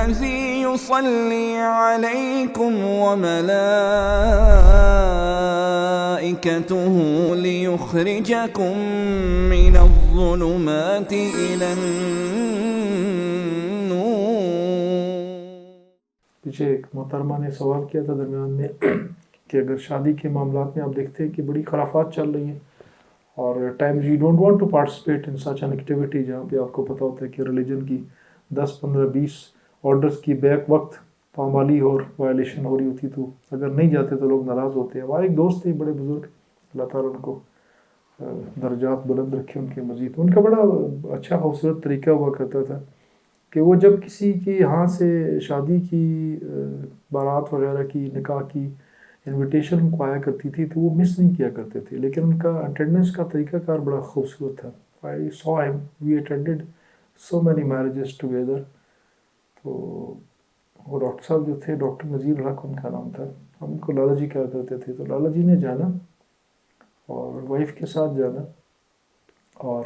الذي يصلي عليكم وملائكته ليخرجكم من الظلمات إلى النور. پیچھے ایک محترمہ نے سوال کیا تھا درمیان میں کہ اگر شادی کے معاملات میں آپ دیکھتے ہیں کہ بڑی خرافات چل رہی ہیں اور times you don't want to participate in such an activity جہاں پہ آپ کو پتہ ہوتا ہے کہ ریلیجن کی 10-15-20 آرڈرس کی بیک وقت پامالی اور وائلیشن ہو رہی ہوتی، تو اگر نہیں جاتے تو لوگ ناراض ہوتے ہیں. ہمارے ایک دوست تھے بڑے بزرگ، اللہ تعالیٰ ان کو درجات بلند رکھے ان کے مزید. ان کا بڑا اچھا خوبصورت طریقہ ہوا کرتا تھا کہ وہ جب کسی کی یہاں سے شادی کی بارات وغیرہ کی نکاح کی انویٹیشن ان کو آیا کرتی تھی تو وہ مس نہیں کیا کرتے تھے، لیکن ان کا اٹینڈنس کا طریقہ کار بڑا خوبصورت تھا. I saw him, we attended so many marriages together. تو وہ ڈاکٹر صاحب جو تھے، ڈاکٹر نذیر الحق ان کا نام تھا، ہم ان کو لالا جی کہا کرتے تھے. تو لالا جی نے جانا اور وائف کے ساتھ جانا، اور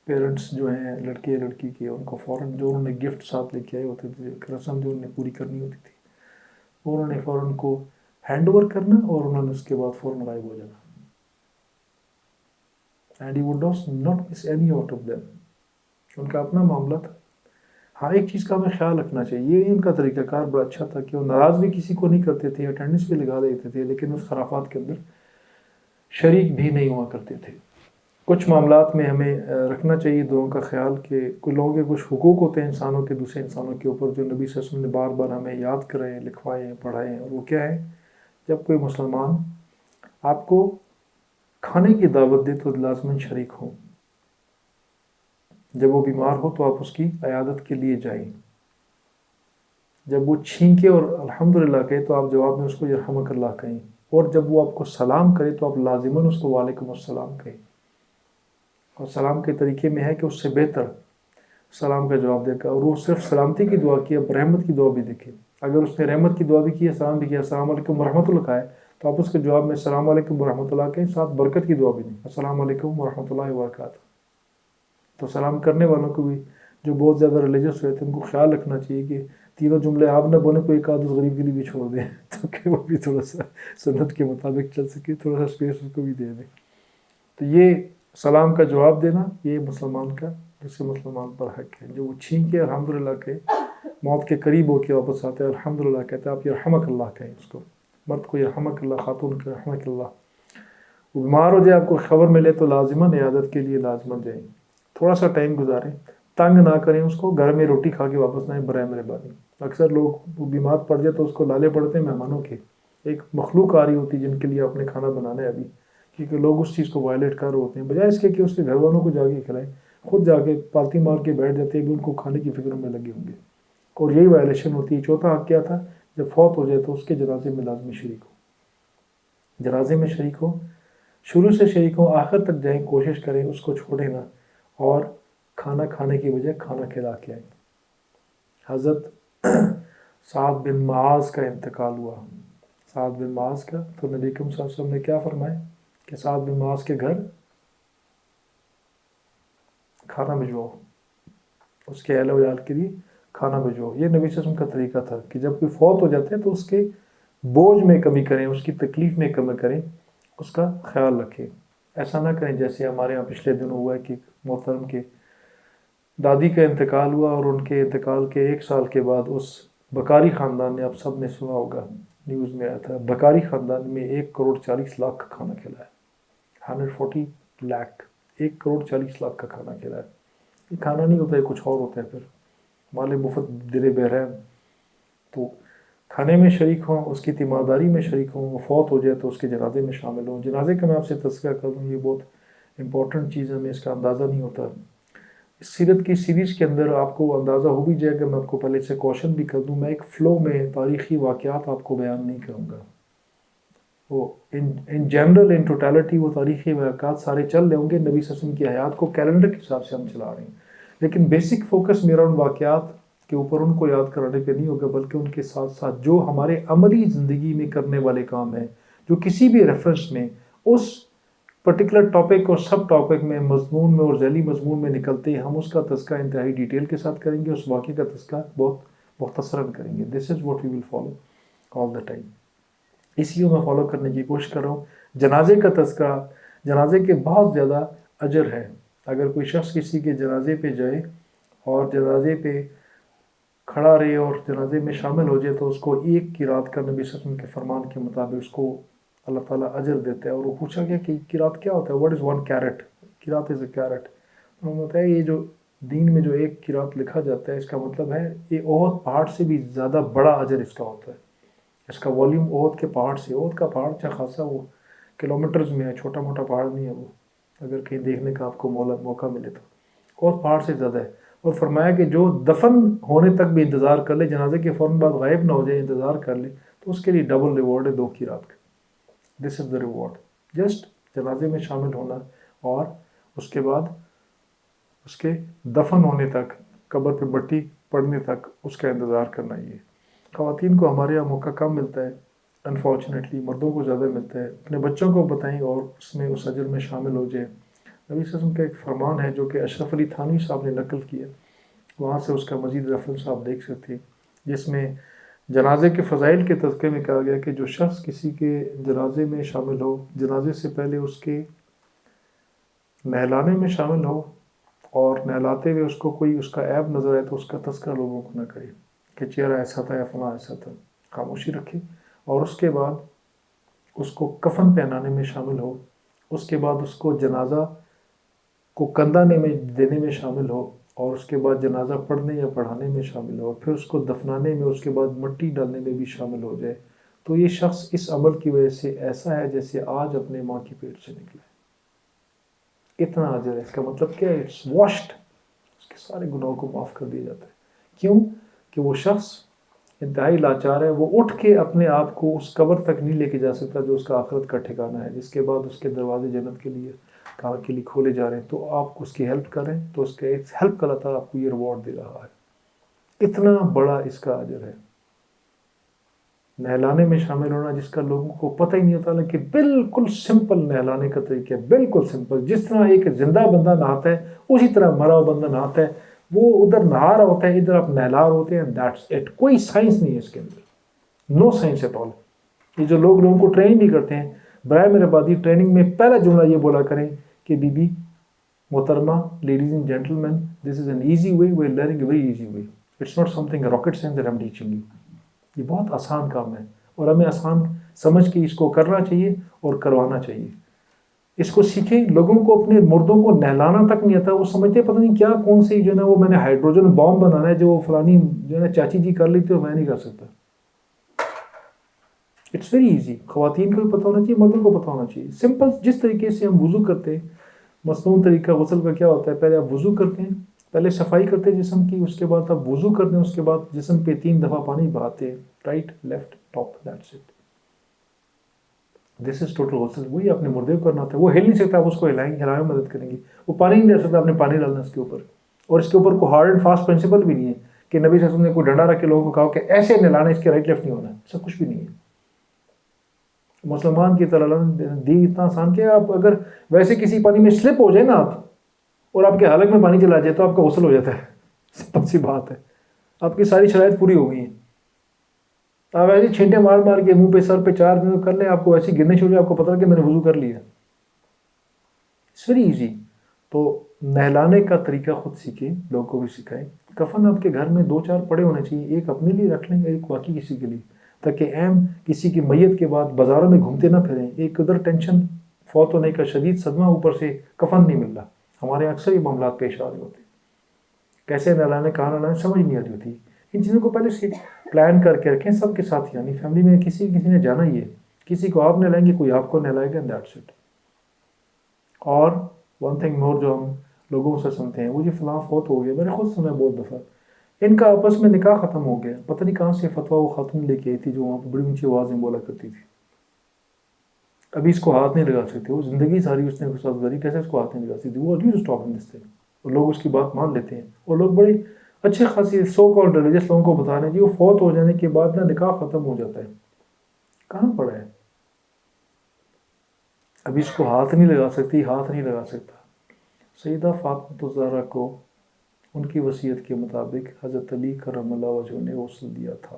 پیرنٹس جو ہیں لڑکے لڑکی کے ان کو فوراً جو انہوں نے گفٹ ساتھ لے کے آئے ہوتے تھے، رسم جو انہوں نے پوری کرنی ہوتی تھی، وہ انہوں نے فوراً کو ہینڈ اوور کرنا اور انہوں نے اس کے بعد فوراً غائب ہو جانا. And he would not miss any out of them. ان کا اپنا معاملہ تھا. ہاں ایک چیز کا ہمیں خیال رکھنا چاہیے، یہ ان کا طریقہ کار بڑا اچھا تھا کہ وہ ناراض بھی کسی کو نہیں کرتے تھے، اٹینڈنس بھی لگا دیتے تھے، لیکن اس خرافات کے اندر شریک بھی نہیں ہوا کرتے تھے. کچھ معاملات میں ہمیں رکھنا چاہیے دعاؤں کا خیال کہ کوئی لوگوں کے کچھ حقوق ہوتے ہیں انسانوں کے دوسرے انسانوں کے اوپر، جو نبی صلی اللہ علیہ وسلم نے بار بار ہمیں یاد کرائے ہیں، لکھوائے ہیں، پڑھائے ہیں. اور وہ کیا ہے؟ جب کوئی مسلمان آپ کو کھانے کی دعوت دے تو لازماً شریک ہوں. جب وہ بیمار ہو تو آپ اس کی عیادت کے لیے جائیں. جب وہ چھینکے اور الحمدللہ کہے تو آپ جواب میں اس کو یرحمک اللہ کہیں. اور جب وہ آپ کو سلام کرے تو آپ لازماً اس کو وعلیکم السلام کہیں. اور سلام کے طریقے میں ہے کہ اس سے بہتر سلام کا جواب دے گا. اور وہ صرف سلامتی کی دعا کی، اب رحمت کی دعا بھی دیکھیں. اگر اس نے رحمت کی دعا بھی کی ہے، سلام بھی کیا، السلام علیکم ورحمۃ اللہ کا ہے، تو آپ اس کے جواب میں السلام علیکم ورحمۃ اللہ کہیں، ساتھ برکت کی دعا بھی دیں، السلام علیکم ورحمۃ اللہ وبرکاتہ. تو سلام کرنے والوں کو بھی جو بہت زیادہ ریلیجس ہوئے تھے ان کو خیال رکھنا چاہیے کہ تینوں جملے آپ نہ بولیں، کوئی ایک آدھ اس غریب کے لیے بھی چھوڑ دیں تو کہ وہ بھی تھوڑا سا سنت کے مطابق چل سکے، تھوڑا سا اسپیس اس کو بھی دے دیں. تو یہ سلام کا جواب دینا یہ مسلمان کا دوسرے مسلمان پر حق ہے. جو وہ چھین کے الحمدللہ کہے، موت کے قریب ہو کے واپس آتے ہیں الحمدللہ کہتے ہیں، آپ یرحمک اللہ کہیں اس کو. مرد کو یرحمک اللہ، خاتون کو یرحمک اللہ. وہ بیمار ہو جائے، آپ کو خبر ملے تو لازماً عیادت کے لیے لازماً جائیں. تھوڑا سا ٹائم گزاریں، تنگ نہ کریں اس کو، گھر میں روٹی کھا کے واپس نہ آئیں برائے مہربانی. اکثر لوگ بیمار پڑ جائے تو اس کو لالے پڑتے ہیں مہمانوں کے. ایک مخلوق آ رہی ہوتی جن کے لیے آپ نے کھانا بنانا ہے ابھی، کیونکہ لوگ اس چیز کو وائلیٹ کر رہے ہوتے ہیں. بجائے اس کے کہ اس کے گھر والوں کو جا کے کھلائیں، خود جا کے پالتی مار کے بیٹھ جاتے ہیں کہ ان کو کھانے کی فکر میں لگے ہوں گے. اور یہی وائلیشن ہوتی ہے. چوتھا حق کیا تھا؟ جب فوت ہو جائے تو اس کے جنازے میں لازمی شریک ہو. جنازے میں شریک ہو، شروع سے شریک ہو، آخر تک جائیں، کوشش کریں اس کو چھوڑیں نہ، اور کھانا کھانے کی بجائے کھانا کھلا کے آئیں. حضرت سعد بن معاذ کا انتقال ہوا، سعد بن معاذ کا، تو نبی اکرم صلی اللہ علیہ وسلم نے کیا فرمایا کہ سعد بن معاذ کے گھر کھانا بھجواؤ، اس کے اہل ویال کے لیے کھانا بھجواؤ. یہ نبی صلی اللہ علیہ وسلم کا طریقہ تھا کہ جب کوئی فوت ہو جاتے ہیں تو اس کے بوجھ میں کمی کریں، اس کی تکلیف میں کمی کریں، اس کا خیال رکھیں. ایسا نہ کریں جیسے ہمارے یہاں پچھلے دنوں ہوا ہے کہ محترم کے دادی کا انتقال ہوا، اور ان کے انتقال کے 1 سال کے بعد اس بکاری خاندان نے، آپ سب نے سنا ہوگا نیوز میں آیا تھا، بکاری خاندان میں 1,40,00,000 کا کھانا کھلایا. 140 لاکھ، 1,40,00,000 کا کھانا کھلایا. یہ کھانا نہیں ہوتا ہے، کچھ اور ہوتا ہے. پھر مال مفت دل بحران. تو کھانے میں شریک ہوں، اس کی تیمارداری میں شریک ہوں. وہ فوت ہو جائے تو اس کے جنازے میں شامل ہوں. جنازے کا میں آپ سے تذکرہ کر دوں، یہ بہت امپورٹنٹ چیز ہے، ہمیں اس کا اندازہ نہیں ہوتا. اس سیرت کی سیریز کے اندر آپ کو اندازہ ہو بھی جائے گا. میں آپ کو پہلے سے کوشن بھی کر دوں، میں ایک فلو میں تاریخی واقعات آپ کو بیان نہیں کروں گا. وہ ان جنرل، ان ٹوٹیلٹی وہ تاریخی واقعات سارے چل رہے ہوں گے. نبی صلی اللہ علیہ وسلم کی حیات کو کیلنڈر کے حساب سے ہم چلا رہے ہیں، لیکن بیسک فوکس میرا ان واقعات کے اوپر، ان کو یاد کرانے پہ نہیں ہوگا، بلکہ ان کے ساتھ ساتھ جو ہمارے عملی زندگی میں کرنے والے کام ہیں، جو کسی بھی ریفرنس میں اس پرٹیکولر ٹاپک اور سب ٹاپک میں، مضمون میں اور ذیلی مضمون میں نکلتے ہیں، ہم اس کا تذکرہ انتہائی ڈیٹیل کے ساتھ کریں گے. اس واقعے کا تذکرہ بہت مختصراً کریں گے. This is what we will follow all the time. اسی کو میں فالو کرنے کی کوشش کر رہا ہوں. جنازے کا تذکرہ، جنازے کے بہت زیادہ اجر ہے. اگر کوئی شخص کسی کے جنازے پہ جائے اور جنازے پہ کھڑا رہے اور جنازے میں شامل ہو جائے تو اس کو ایک قرات کا نبی صلی اللہ علیہ وسلم کے فرمان کے مطابق اس کو اللہ تعالیٰ اجر دیتا ہے. اور وہ پوچھا گیا کہ قرات کیا ہوتا ہے؟ What is 1 carat? قرات از اے کیرٹ. انہوں نے بتایا یہ جو دین میں جو ایک قرات لکھا جاتا ہے اس کا مطلب ہے یہ احد پہاڑ سے بھی زیادہ بڑا اجر اس کا ہوتا ہے. اس کا والیوم احد کے پہاڑ سے، احد کا پہاڑ اچھا خاصا وہ کلومیٹرز میں ہے، چھوٹا موٹا پہاڑ نہیں ہے وہ، اگر کہیں دیکھنے کا آپ کو موقع ملے تو احد پہاڑ سے زیادہ ہے. اور فرمایا کہ جو دفن ہونے تک بھی انتظار کر لے، جنازے کے فوراً بعد غائب نہ ہو جائے، انتظار کر لے، تو اس کے لیے ڈبل ریوارڈ ہے 2 قرات کا. دس از دا ریوارڈ. جسٹ جنازے میں شامل ہونا اور اس کے بعد اس کے دفن ہونے تک، قبر پہ مٹی پڑنے تک اس کا انتظار کرنا. یہ خواتین کو ہمارے یہاں موقع کم ملتا ہے انفارچونیٹلی، مردوں کو زیادہ ملتا ہے. اپنے بچوں کو بتائیں اور اس میں اس اجر میں شامل ہو جائیں. نبی صلی اللہ علیہ وسلم کا ایک فرمان ہے جو کہ اشرف علی تھانوی صاحب نے نقل کیا، وہاں سے اس کا مزید ریفرنس آپ دیکھ سکتے ہیں، جس میں جنازے کے فضائل کے تذکرے میں کہا گیا کہ جو شخص کسی کے جنازے میں شامل ہو، جنازے سے پہلے اس کے نہلانے میں شامل ہو اور نہلاتے ہوئے اس کو کوئی اس کا عیب نظر آئے تو اس کا تذکرہ لوگوں کو نہ کرے کہ چہرہ ایسا تھا یا فلاں ایسا تھا، خاموشی رکھے. اور اس کے بعد اس کو کفن پہنانے میں شامل ہو، اس کے بعد اس کو جنازہ کو کندھا دینے میں شامل ہو، اور اس کے بعد جنازہ پڑھنے یا پڑھانے میں شامل ہو، اور پھر اس کو دفنانے میں، اس کے بعد مٹی ڈالنے میں بھی شامل ہو جائے، تو یہ شخص اس عمل کی وجہ سے ایسا ہے جیسے آج اپنے ماں کی پیٹ سے نکلا ہے. اتنا اجر ہے. اس کا مطلب کیا ہے؟ اٹس واشڈ، اس کے سارے گناہوں کو معاف کر دیا جاتا ہے. کیوں؟ کہ وہ شخص انتہائی لاچار ہے، وہ اٹھ کے اپنے آپ کو اس قبر تک نہیں لے کے جا سکتا جو اس کا آخرت کا ٹھکانہ ہے، جس کے بعد اس کے دروازے جنت کے لیے کھولے جا رہے ہیں. تو آپ اس کی ہیلپ کریں تو اس کے ہیلپ کا اللہ تعالیٰ آپ کو یہ ریوارڈ دے رہا ہے. اتنا بڑا اس کا اجر ہے. نہلانے میں شامل ہونا جس کا لوگوں کو پتہ ہی نہیں ہوتا، کہ بالکل سمپل نہلانے کا طریقہ ہے، بالکل سمپل. جس طرح ایک زندہ بندہ نہاتا ہے اسی طرح مرا ہوا بندہ نہاتا ہے. وہ ادھر نہا رہا ہوتا ہے، ادھر آپ نہلا رہے ہوتے ہیں. That's it. کوئی سائنس نہیں ہے اس کے اندر، نو سائنس ایٹ آل. یہ جو لوگوں کو ٹرین بھی کرتے ہیں، برائے میرے بادی ٹریننگ میں پہلا جملہ یہ بولا کریں کہ بی بی محترمہ، ladies and gentlemen, this is an easy way, we are learning a very easy way. It's not something rocket science that I am teaching you. یہ بہت آسان کام ہے اور ہمیں آسان سمجھ کے اس کو کرنا چاہیے اور کروانا چاہیے. اس کو سیکھیں. لوگوں کو اپنے مردوں کو نہلانا تک نہیں آتا، وہ سمجھتے پتہ نہیں کیا کون سی جو ہے نا وہ میں نے ہائیڈروجن بام بنانا ہے جو فلانی جو ہے نا چاچی جی کر لیتے ہو، میں نہیں کر سکتا. It's very easy. خواتین کو بھی پتہ ہونا چاہیے، مردوں کو پتہ ہونا چاہیے. سمپل جس طریقے سے ہم وضو کرتے ہیں، مصنون طریقہ غسل کا کیا ہوتا ہے؟ پہلے آپ وضو کرتے ہیں، پہلے صفائی کرتے ہیں جسم کی، اس کے بعد آپ وضو کرتے ہیں، اس کے بعد جسم پہ 3 دفعہ پانی بہاتے ہیں، right left top. That's it. This is total غسل. وہی اپنے مردے کو کرنا ہوتا ہے. وہ ہل نہیں سکتا، آپ اس کو ہلانے میں مدد کریں گے. وہ پانی نہیں ڈال سکتا، آپ نے پانی ڈالنا اس کے اوپر. اور اس کے اوپر کوئی ہارڈ اینڈ فاسٹ پرنسپل بھی نہیں ہے کہ نبی صلی اللہ علیہ وسلم نے کوئی ڈنڈا رکھ کے لوگوں کو کہا کہ ایسے نہلانا، اس کے رائٹ لیفٹ نہیں ہونا. ایسا کچھ بھی نہیں ہے. مسلمان کی طرح دی اتنا آسان کہ آپ اگر ویسے کسی پانی میں سلپ ہو جائے نا آپ، اور آپ کے حلق میں پانی چلا جائے تو آپ کا غسل ہو جاتا ہے. سمپل سی بات ہے. آپ کی ساری شرائط پوری ہو گئی ہیں. آپ ایسے چھینٹے مار مار کے منہ پہ سر پہ 4 دن کر لیں، آپ کو ایسی گرنے چھوڑے، آپ کو پتہ کہ میں نے وضو کر لیا. It's very easy. تو نہلانے کا طریقہ خود سیکھیں، لوگوں کو بھی سکھائیں. کفن آپ کے گھر میں 2-4 پڑے ہونے چاہیے. ایک اپنے لیے رکھ لیں، ایک باقی کسی کے لیے، تاکہ اہم کسی کی میت کے بعد بازاروں میں گھومتے نہ پھریں. ایک ادھر ٹینشن فوت ہونے کا شدید صدمہ، اوپر سے کفن نہیں مل رہا. ہمارے اکثر یہ معاملات پیش آ رہے ہوتے ہیں. کیسے نہلانے، کہاں نہلانے سمجھ نہیں آتی ہوتی. ان چیزوں کو پہلے سے پلان کر کے رکھیں سب کے ساتھ. یعنی فیملی میں کسی نے جانا ہی ہے، کسی کو آپ نہلائیں گے، کوئی آپ کو نہلائے گا. That's it. اور ون تھنگ مور جو ہم لوگوں سے سنتے ہیں، وہ جی فلاں فوت ہو گیا. میں نے خود سنا بہت دفعہ. ان کا آپس میں نکاح ختم ہو گیا، پتہ نہیں کہاں سے فتویٰ وہ خاتون لے کے آئی تھی جو وہاں پہ بڑی اونچی آواز میں بولا کرتی تھی. ابھی اس کو ہاتھ نہیں لگا سکتے. وہ زندگی ساری اس نے اس ساتھ گزاری، کیسے اس کو ہاتھ نہیں لگا سکتی. وہ due stop in this thing. اور لوگ اس کی بات مان لیتے ہیں، اور لوگ بڑے اچھے خاصی سو کالڈ ریلیجس لوگوں کو بتا رہے ہیں جی وہ فوت ہو جانے کے بعد نا نکاح ختم ہو جاتا ہے. کہاں پڑا ہے؟ ابھی اس کو ہاتھ نہیں لگا سکتی، ہاتھ نہیں لگا سکتا. سیدہ فاطمہ الزہرا کو ان کی وصیت کے مطابق حضرت علی کرم اللہ وجہ نے غسل دیا تھا۔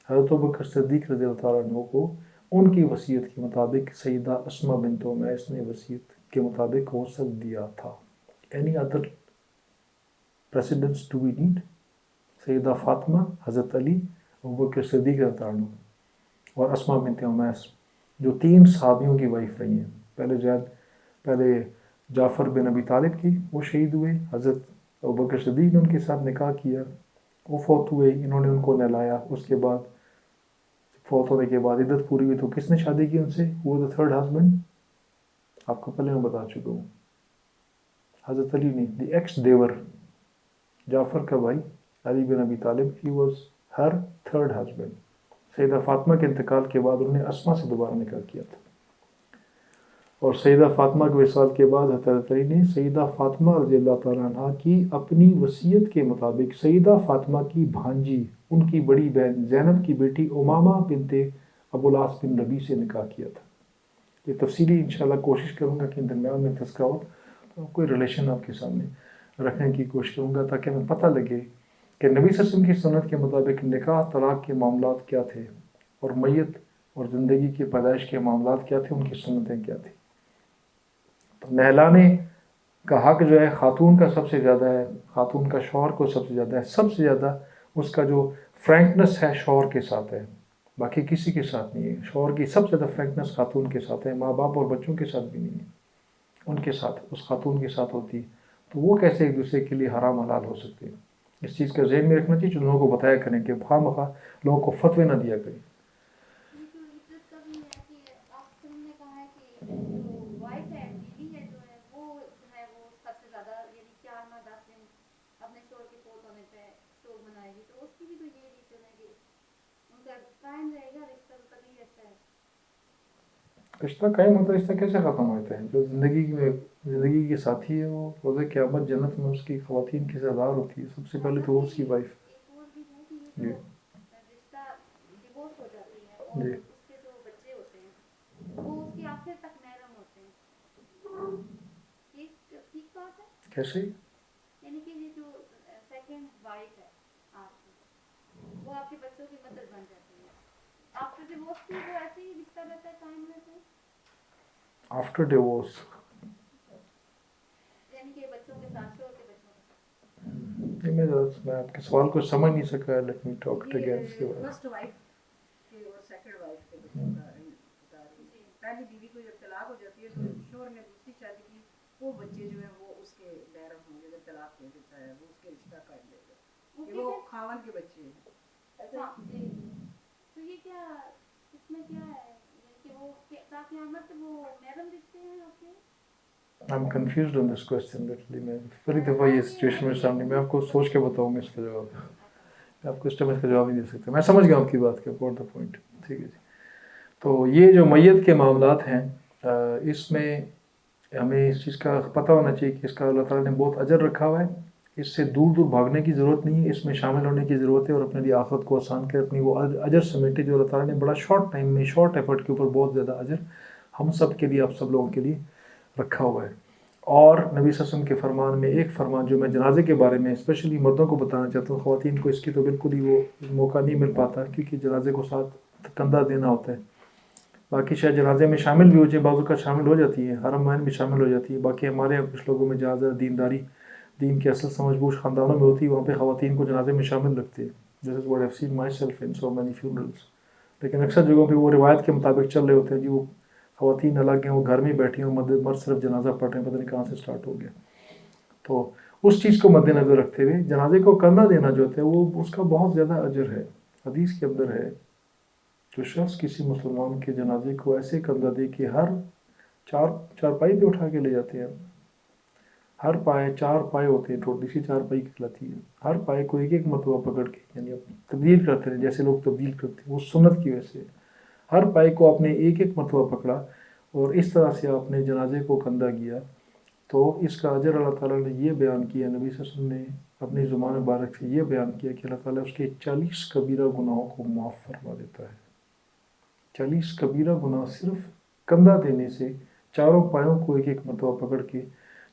حضرت ابوبکر صدیق رضی اللہ تعالیٰ عنہ کو ان کی وصیت کے مطابق سیدہ اسماء بنت امیس نے وصیت کے مطابق غسل دیا تھا۔ Any other presidents do we need? Syeda Fatima, Hazrat Ali, Abubakar صدیق رضی اللہ عنہ اور اسماء بنت امیس، جو 3 صحابیوں کی وائف رہی ہیں۔ پہلے جعفر بن ابی طالب کی، وہ شہید ہوئے، حضرت ابوبکر صدیق نے ان کے ساتھ نکاح کیا، وہ فوت ہوئے، انہوں نے ان کو نہلایا، اس کے بعد فوت ہونے کے بعد عدت پوری ہوئی تو کس نے شادی کی ان سے؟ وہ دا تھرڈ ہسبینڈ، آپ کو پہلے میں بتا چکا ہوں، حضرت علی نے، دی ایکس دیور، جعفر کا بھائی علی bin Abi Talib, he was her third husband. Syeda Fatima کے انتقال کے بعد انہوں نے اسماء سے دوبارہ نکاح کیا تھا، اور سیدہ فاطمہ کے وصال کے بعد حضرت علی نے سیدہ فاطمہ رضی اللہ تعالیٰ عنہ کی اپنی وصیت کے مطابق سیدہ فاطمہ کی بھانجی، ان کی بڑی بہن زینب کی بیٹی امامہ بنت ابو العاص بن ربیع سے نکاح کیا تھا۔ یہ تفصیلی انشاءاللہ کوشش کروں گا کہ درمیان میں تذکرہ ہو تو کوئی ریلیشن آپ کے سامنے رکھنے کی کوشش کروں گا، تاکہ ہمیں پتہ لگے کہ نبی صلی اللہ علیہ وسلم کی سنت کے مطابق نکاح طلاق کے معاملات کیا تھے، اور میت اور زندگی کی پیدائش کے معاملات کیا تھے، ان کی سنتیں کیا تھیں۔ تو نہلانے کا حق جو ہے خاتون کا سب سے زیادہ ہے، خاتون کا شوہر کو سب سے زیادہ ہے، سب سے زیادہ اس کا جو فرینکنس ہے شوہر کے ساتھ ہے، باقی کسی کے ساتھ نہیں ہے۔ شوہر کی سب سے زیادہ فرینکنس خاتون کے ساتھ ہے، ماں باپ اور بچوں کے ساتھ بھی نہیں ہے، ان کے ساتھ، اس خاتون کے ساتھ ہوتی ہے۔ تو وہ کیسے ایک دوسرے کے لیے حرام حلال ہو سکتے ہیں؟ اس چیز کا ذہن میں رکھنا چاہیے، جو لوگوں کو بتایا کریں کہ خواہ مخواہ لوگوں کو فتوے نہ دیا کریں۔ رشتہ قائم ہوتا ہے، رشتہ کیسے ختم ہوتا ہے؟ جو زندگی کے ساتھی ہے، وہ روز قیامت جنت میں اس کی خواتین کی سردار ہوتی ہے، سب سے پہلے تو وہ اس کی وائف۔ جی جی کیسے؟ آفٹر ڈیورس میں آپ کے سوال کو سمجھ نہیں سکا، لیٹ می ٹاک اگین اس کے بعد۔ پہلی بیوی کو جب طلاق ہو جاتی ہے تو شوہر نے دوسری شادی کی، وہ بچے جو ہیں وہ اس کے دائرہ ہوں گے، جب طلاق دے دیتا ہے وہ اس کے رشتہ قائم رہے گا، کہ وہ خاوند کے بچے ہیں۔ تو یہ کیا اس میں کیا ہے کہ وہ قیامت وہ محرم رشتے ہیں آپ کے؟ I'm confused on this question literally، میں پہلی دفعہ یہ سچویشن میں سامنے، میں آپ کو سوچ کے بتاؤں گا اس کا جواب، میں آپ کو اس ٹائم اس کا جواب نہیں دے سکتا۔ میں سمجھ گیا آپ کی بات کے پوائنٹ آف پوائنٹ، ٹھیک ہے جی۔ تو یہ جو میت کے معاملات ہیں، اس میں ہمیں اس چیز کا پتہ ہونا چاہیے کہ اس کا اللہ تعالیٰ نے بہت اجر رکھا ہوا ہے، اس سے دور دور بھاگنے کی ضرورت نہیں ہے، اس میں شامل ہونے کی ضرورت ہے، اور اپنے لیے آخرت کو آسان کر اپنی وہ اجر سمیٹے جو اللہ تعالیٰ نے بڑا شارٹ ٹائم میں، شارٹ ایفرٹ کے اوپر بہت زیادہ اجر ہم سب کے لیے، آپ سب لوگوں کے لیے رکھا ہوا ہے۔ اور نبی صلی اللہ علیہ وسلم کے فرمان میں ایک فرمان جو میں جنازے کے بارے میں اسپیشلی مردوں کو بتانا چاہتا ہوں، خواتین کو اس کی تو بالکل ہی وہ موقع نہیں مل پاتا، کیونکہ جنازے کو ساتھ کندھا دینا ہوتا ہے۔ باقی شاید جنازے میں شامل بھی ہو جائے، بعض اوقات شامل ہو جاتی ہے، حرم معین بھی شامل ہو جاتی ہے، باقی ہمارے یہاں کچھ لوگوں میں جہاں زیادہ دینداری، دین کی اصل سمجھ بوجھ خاندانوں میں ہوتی ہے، وہاں پہ خواتین کو جنازے میں شامل رکھتے ہیں۔ This is what I've seen myself in so many funerals۔ لیکن اکثر جگہوں پہ وہ روایت کے مطابق چل رہے ہوتے ہیں جی، وہ خواتین الگ ہیں، وہ گھر میں بیٹھی ہیں، مرد صرف جنازہ پڑھ رہے ہیں، پتہ نہیں کہاں سے سٹارٹ ہو گیا۔ تو اس چیز کو مد نظر رکھتے ہوئے جنازے کو کندھا دینا جو ہوتا ہے، وہ اس کا بہت زیادہ اجر ہے۔ حدیث کے اندر ہے، جو شخص کسی مسلمان کے جنازے کو ایسے کندھا دے کہ ہر چار پائی پہ اٹھا کے لے جاتے ہیں، ہر پائے 4 پائے ہوتے ہیں، چھوٹی سی 4 پائی کہلاتی ہے، ہر پائے کو ایک مرتبہ پکڑ کے، یعنی تبدیل کرتے ہیں جیسے لوگ تبدیل کرتے ہیں، وہ سنت کی وجہ سے ہر پائے کو آپ نے ایک مرتبہ پکڑا اور اس طرح سے آپ نے جنازے کو کندھا کیا، تو اس کا اجر اللہ تعالیٰ نے یہ بیان کیا، نبی صلی اللہ علیہ وسلم نے اپنی زبان مبارک سے یہ بیان کیا کہ اللہ تعالیٰ اس کے 40 کبیرہ گناہوں کو معاف فرما دیتا ہے۔ 40 کبیرہ گناہ صرف کندھا دینے سے، 4 پایوں کو ایک مرتبہ پکڑ کے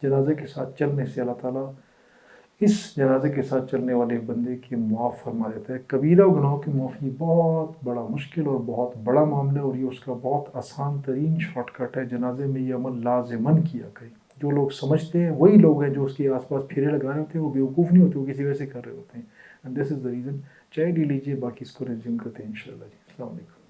جنازے کے ساتھ چلنے سے اللہ تعالیٰ اس جنازے کے ساتھ چلنے والے بندے کی معاف فرما دیتا ہے۔ کبیرہ گناہوں کی معافی بہت بڑا مشکل اور بہت بڑا معاملہ ہے، اور یہ اس کا بہت آسان ترین شارٹ کٹ ہے۔ جنازے میں یہ عمل لازماً کیا کریں۔ جو لوگ سمجھتے ہیں وہی لوگ ہیں جو اس کے آس پاس پھیرے لگا رہے ہوتے ہیں، وہ بیوقوف نہیں ہوتے، وہ کسی وجہ سے کر رہے ہوتے ہیں۔ And this is the reason. چائے ڈی لیجیے، باقی اس کو ریزیوم کرتے ہیں انشاءاللہ جی۔ السلام علیکم۔